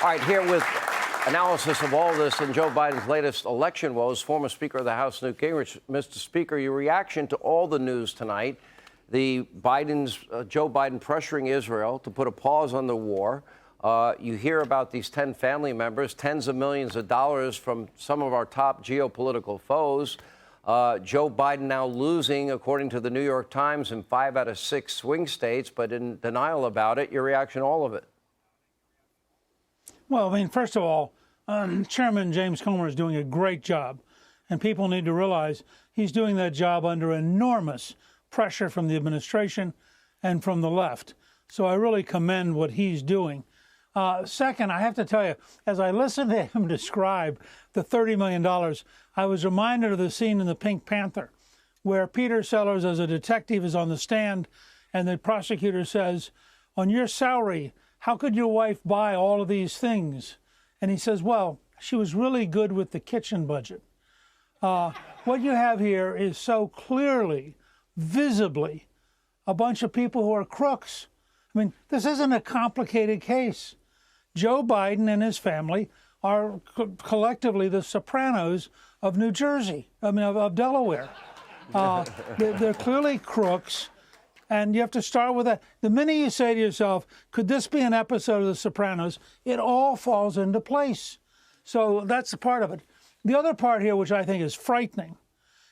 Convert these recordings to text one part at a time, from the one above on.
right, here with analysis of all this and Joe Biden's latest election woes, former Speaker of the House, Newt Gingrich. Mr. Speaker, your reaction to all the news tonight, Joe Biden pressuring Israel to put a pause on the war. You hear about these 10 family members, tens of millions of dollars from some of our top geopolitical foes. Joe Biden now losing, according to the New York Times, in 5 out of 6 swing states, but in denial about it. Your reaction to all of it? Well, I mean, first of all, Chairman James Comer is doing a great job, and people need to realize he's doing that job under enormous pressure from the administration and from the left. So I really commend what he's doing. Second, I have to tell you, as I listened to him describe the $30 million, I was reminded of the scene in The Pink Panther, where Peter Sellers, as a detective, is on the stand, and the prosecutor says, "On your salary, how could your wife buy all of these things?" And he says, "Well, she was really good with the kitchen budget." What you have here is so clearly, visibly, a bunch of people who are crooks. I mean, this isn't a complicated case. Joe Biden and his family are collectively the Sopranos of New Jersey, of Delaware. They're clearly crooks, and you have to start with that. The minute you say to yourself, could this be an episode of The Sopranos, it all falls into place. So that's the part of it. The other part here, which I think is frightening,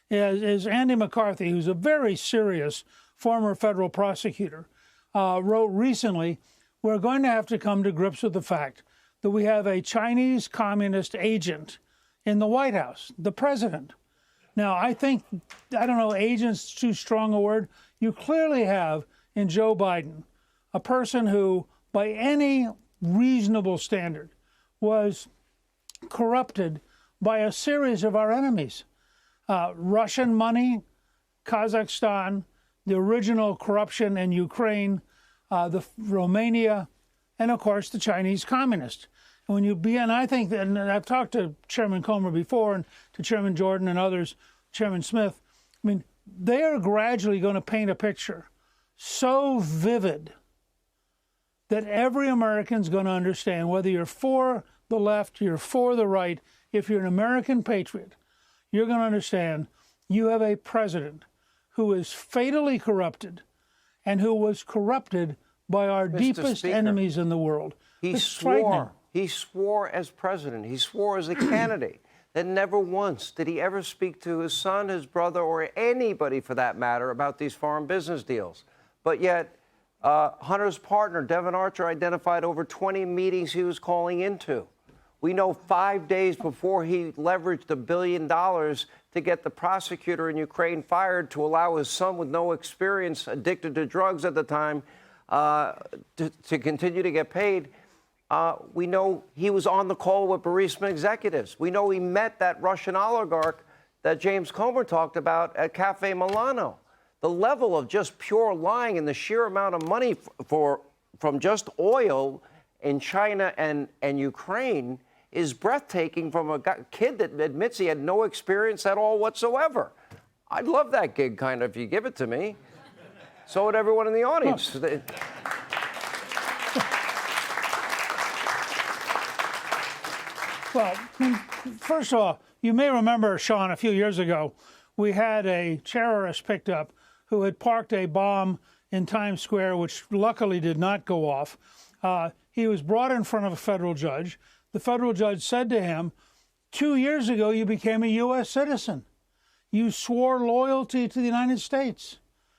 is Andy McCarthy, who's a very serious former federal prosecutor, wrote recently, "We're going to have to come to grips with the fact that we have a Chinese communist agent in the White House, the president." Now, I don't know, agent's too strong a word. You clearly have in Joe Biden a person who, by any reasonable standard, was corrupted by a series of our enemies. Russian money, Kazakhstan, the original corruption in Ukraine, Romania, and of course the Chinese communist. And I think that, and I've talked to Chairman Comer before, and to Chairman Jordan and others, Chairman Smith. I mean, they are gradually going to paint a picture so vivid that every American's going to understand, whether you're for the left, you're for the right, if you're an American patriot, you're going to understand you have a president who is fatally corrupted and who was corrupted by our deepest enemies in the world. He swore as president. He swore as a candidate that never once did he ever speak to his son, his brother, or anybody for that matter about these foreign business deals. But yet, Hunter's partner, Devon Archer, identified over 20 meetings he was calling into. We know 5 days before he leveraged $1 billion to get the prosecutor in Ukraine fired to allow his son with no experience, addicted to drugs at the time, to continue to get paid. We know he was on the call with Burisma executives. We know he met that Russian oligarch that James Comer talked about at Cafe Milano. The level of just pure lying and the sheer amount of money from just oil in China and Ukraine is breathtaking from a kid that admits he had no experience at all whatsoever. I'd love that gig, kind of, if you give it to me. So would everyone in the audience. Well, first of all, you may remember, Sean, a few years ago, we had a terrorist picked up who had parked a bomb in Times Square, which luckily did not go off. He was brought in front of a federal judge. The federal judge said to him, 2 years ago, you became a U.S. citizen. You swore loyalty to the United States.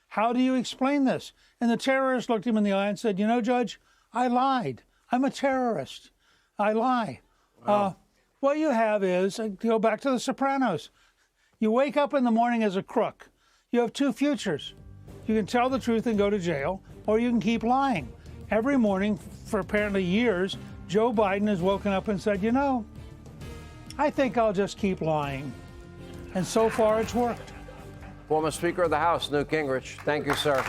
How do you explain this? And the terrorist looked him in the eye and said, "You know, Judge, I lied. I'm a terrorist. I lie." Wow. What you have is, go back to The Sopranos. You wake up in the morning as a crook. You have two futures. You can tell the truth and go to jail, or you can keep lying. Every morning, for apparently years, Joe Biden has woken up and said, "You know, I think I'll just keep lying." And so far, it's worked. Former Speaker of the House, Newt Gingrich. Thank you, sir.